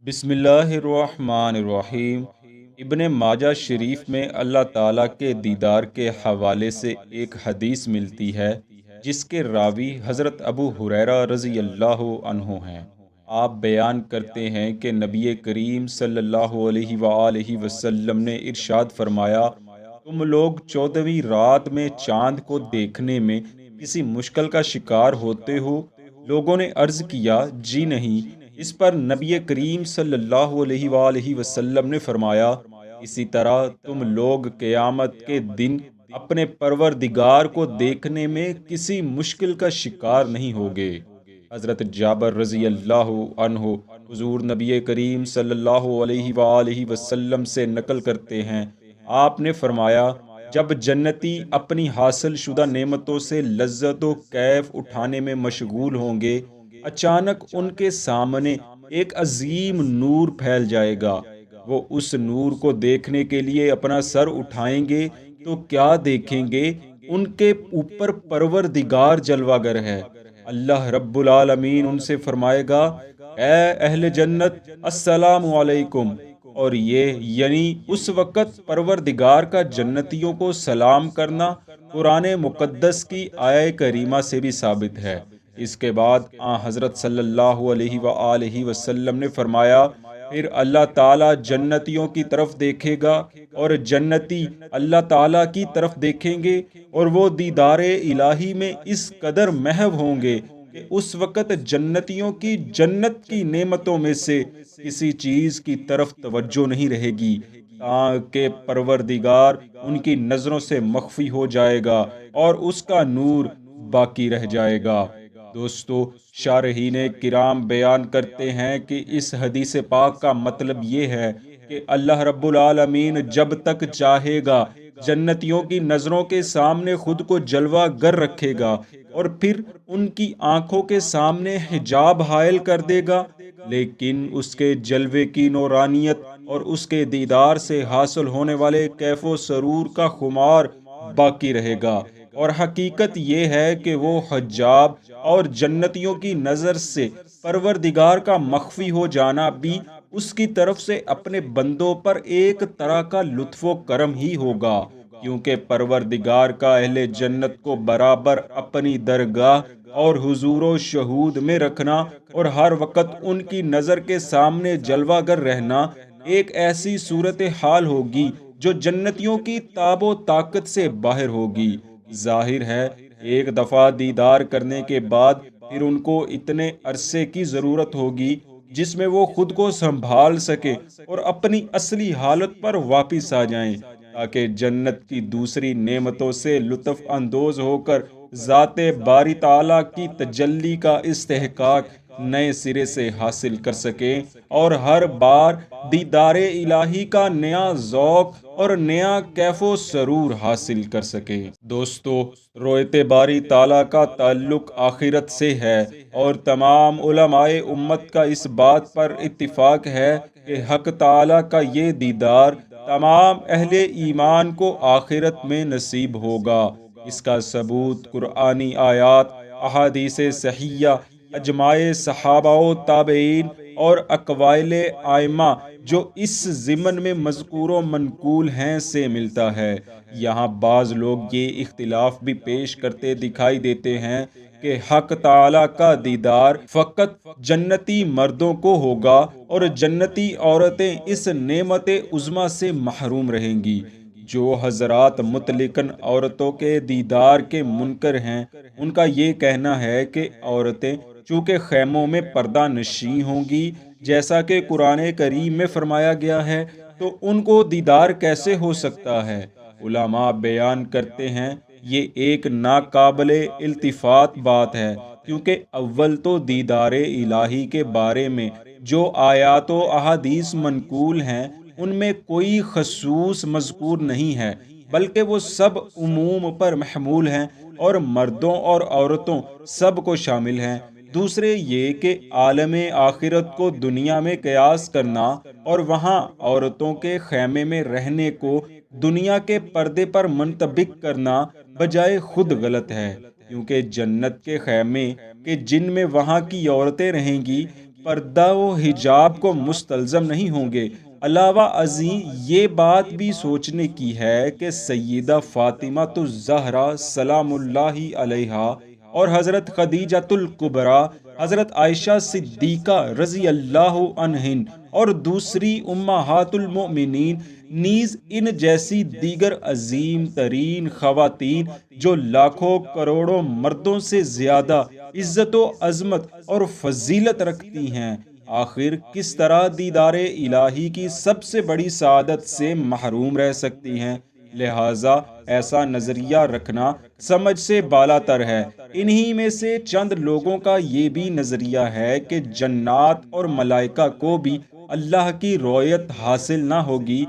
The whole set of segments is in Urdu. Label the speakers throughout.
Speaker 1: بسم اللہ الرحمن الرحیم۔ ابن ماجہ شریف میں اللہ تعالیٰ کے دیدار کے حوالے سے ایک حدیث ملتی ہے جس کے راوی حضرت ابو ہریرہ رضی اللہ عنہ ہیں۔ آپ بیان کرتے ہیں کہ نبی کریم صلی اللہ علیہ وآلہ وسلم نے ارشاد فرمایا، تم لوگ 14ویں رات میں چاند کو دیکھنے میں کسی مشکل کا شکار ہوتے ہو؟ لوگوں نے عرض کیا، جی نہیں۔ اس پر نبی کریم صلی اللہ علیہ وآلہ وسلم نے فرمایا، اسی طرح تم لوگ قیامت کے دن اپنے پروردگار کو دیکھنے میں کسی مشکل کا شکار نہیں ہوگے۔ حضرت جابر رضی اللہ عنہ حضور نبی کریم صلی اللہ علیہ وآلہ وسلم سے نقل کرتے ہیں، آپ نے فرمایا، جب جنتی اپنی حاصل شدہ نعمتوں سے لذت و کیف اٹھانے میں مشغول ہوں گے، اچانک ان کے سامنے ایک عظیم نور پھیل جائے گا۔ وہ اس نور کو دیکھنے کے لیے اپنا سر اٹھائیں گے تو کیا دیکھیں گے؟ ان کے اوپر پروردگار جلوہ گر ہے۔ اللہ رب العالمین ان سے فرمائے گا، اے اہل جنت، السلام علیکم۔ اور یہ یعنی اس وقت پروردگار کا جنتیوں کو سلام کرنا قرآن مقدس کی آیہ کریمہ سے بھی ثابت ہے۔ اس کے بعد حضرت صلی اللہ علیہ وآلہ وسلم نے فرمایا، پھر اللہ تعالیٰ جنتیوں کی طرف دیکھے گا اور جنتی اللہ تعالیٰ کی طرف دیکھیں گے، اور وہ دیدار الہی میں اس قدر محو ہوں گے کہ اس وقت جنتیوں کی جنت کی نعمتوں میں سے کسی چیز کی طرف توجہ نہیں رہے گی، تاکہ پروردگار ان کی نظروں سے مخفی ہو جائے گا اور اس کا نور باقی رہ جائے گا۔ دوستو، شارحین کرام بیان کرتے ہیں کہ اس حدیث پاک کا مطلب یہ ہے کہ اللہ رب العالمین جب تک چاہے گا جنتیوں کی نظروں کے سامنے خود کو جلوہ گر رکھے گا، اور پھر ان کی آنکھوں کے سامنے حجاب حائل کر دے گا، لیکن اس کے جلوے کی نورانیت اور اس کے دیدار سے حاصل ہونے والے کیف و سرور کا خمار باقی رہے گا۔ اور حقیقت یہ ہے کہ وہ حجاب اور جنتیوں کی نظر سے پروردگار کا مخفی ہو جانا بھی اس کی طرف سے اپنے بندوں پر ایک طرح کا لطف و کرم ہی ہوگا، کیونکہ پروردگار کا اہل جنت کو برابر اپنی درگاہ اور حضور و شہود میں رکھنا اور ہر وقت ان کی نظر کے سامنے جلوہ گر رہنا ایک ایسی صورتحال ہوگی جو جنتیوں کی تاب و طاقت سے باہر ہوگی۔ ظاہر ہے ایک دفعہ دیدار کرنے کے بعد پھر ان کو اتنے عرصے کی ضرورت ہوگی جس میں وہ خود کو سنبھال سکے اور اپنی اصلی حالت پر واپس آ جائیں، تاکہ جنت کی دوسری نعمتوں سے لطف اندوز ہو کر ذات باری تعالیٰ کی تجلی کا استحقاق نئے سرے سے حاصل کر سکیں اور ہر بار دیدار الہی کا نیا ذوق اور نیا کیف و سرور حاصل کر سکیں۔ دوستو، رویت باری تعالیٰ کا تعلق آخرت سے ہے، اور تمام علماء امت کا اس بات پر اتفاق ہے کہ حق تعالیٰ کا یہ دیدار تمام اہل ایمان کو آخرت میں نصیب ہوگا۔ اس کا ثبوت قرآنی آیات، احادیث صحیحہ، اجماع صحابہ و تابعین اور اقوال ائمہ جو اس ضمن میں مذکور و منقول ہیں سے ملتا ہے۔ یہاں بعض لوگ یہ اختلاف بھی پیش کرتے دکھائی دیتے ہیں کہ حق تعالیٰ کا دیدار فقط جنتی مردوں کو ہوگا اور جنتی عورتیں اس نعمت عظمیٰ سے محروم رہیں گی۔ جو حضرات مطلقاً عورتوں کے دیدار کے منکر ہیں، ان کا یہ کہنا ہے کہ عورتیں چونکہ خیموں میں پردہ نشیں ہوں گی، جیسا کہ قرآن کریم میں فرمایا گیا ہے، تو ان کو دیدار کیسے ہو سکتا ہے؟ علماء بیان کرتے ہیں، یہ ایک ناقابل التفات بات ہے، کیونکہ اول تو دیدار الہی کے بارے میں جو آیات و احادیث منقول ہیں ان میں کوئی خصوص مذکور نہیں ہے، بلکہ وہ سب عموم پر محمول ہیں اور مردوں اور عورتوں سب کو شامل ہیں۔ دوسرے یہ کہ عالم آخرت کو دنیا میں قیاس کرنا اور وہاں عورتوں کے خیمے میں رہنے کو دنیا کے پردے پر منطبق کرنا بجائے خود غلط ہے، کیونکہ جنت کے خیمے کہ جن میں وہاں کی عورتیں رہیں گی پردہ و حجاب کو مستلزم نہیں ہوں گے۔ علاوہ ازیں یہ بات بھی سوچنے کی ہے کہ سیدہ فاطمہ الزہرا سلام اللہ علیہا اور حضرت خدیجۃ الکبریٰ، حضرت عائشہ صدیقہ رضی اللہ عنہن اور دوسری امہات المؤمنین نیز ان جیسی دیگر عظیم ترین خواتین جو لاکھوں کروڑوں مردوں سے زیادہ عزت و عظمت اور فضیلت رکھتی ہیں، آخر کس طرح دیدار الہی کی سب سے بڑی سعادت سے محروم رہ سکتی ہیں؟ لہٰذا ایسا نظریہ رکھنا سمجھ سے بالا تر ہے۔ انہی میں سے چند لوگوں کا یہ بھی نظریہ ہے کہ جنات اور ملائکہ کو بھی اللہ کی رؤیت حاصل نہ ہوگی۔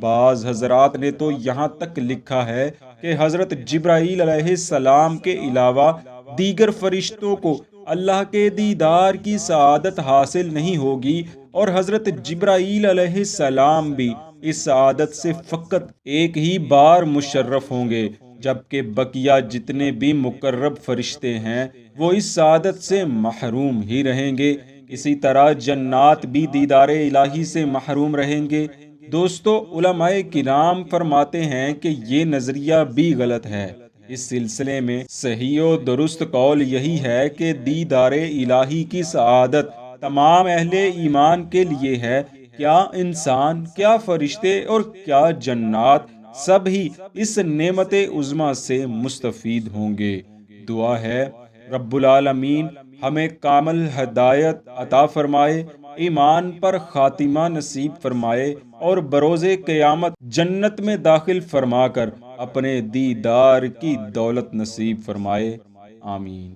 Speaker 1: بعض حضرات نے تو یہاں تک لکھا ہے کہ حضرت جبرائیل علیہ السلام کے علاوہ دیگر فرشتوں کو اللہ کے دیدار کی سعادت حاصل نہیں ہوگی، اور حضرت جبرائیل علیہ السلام بھی اس سعادت سے فقط ایک ہی بار مشرف ہوں گے، جبکہ بقیہ جتنے بھی مقرب فرشتے ہیں وہ اس سعادت سے محروم ہی رہیں گے۔ اسی طرح جنات بھی دیدار الہی سے محروم رہیں گے۔ دوستو، علماء کرام فرماتے ہیں کہ یہ نظریہ بھی غلط ہے۔ اس سلسلے میں صحیح و درست قول یہی ہے کہ دیدار الہی کی سعادت تمام اہل ایمان کے لیے ہے۔ کیا انسان، کیا فرشتے اور کیا جنات سب ہی اس نعمت عظمیٰ سے مستفید ہوں گے۔ دعا ہے رب العالمین ہمیں کامل ہدایت عطا فرمائے، ایمان پر خاتمہ نصیب فرمائے اور بروز قیامت جنت میں داخل فرما کر اپنے دیدار کی دولت نصیب فرمائے۔ آمین۔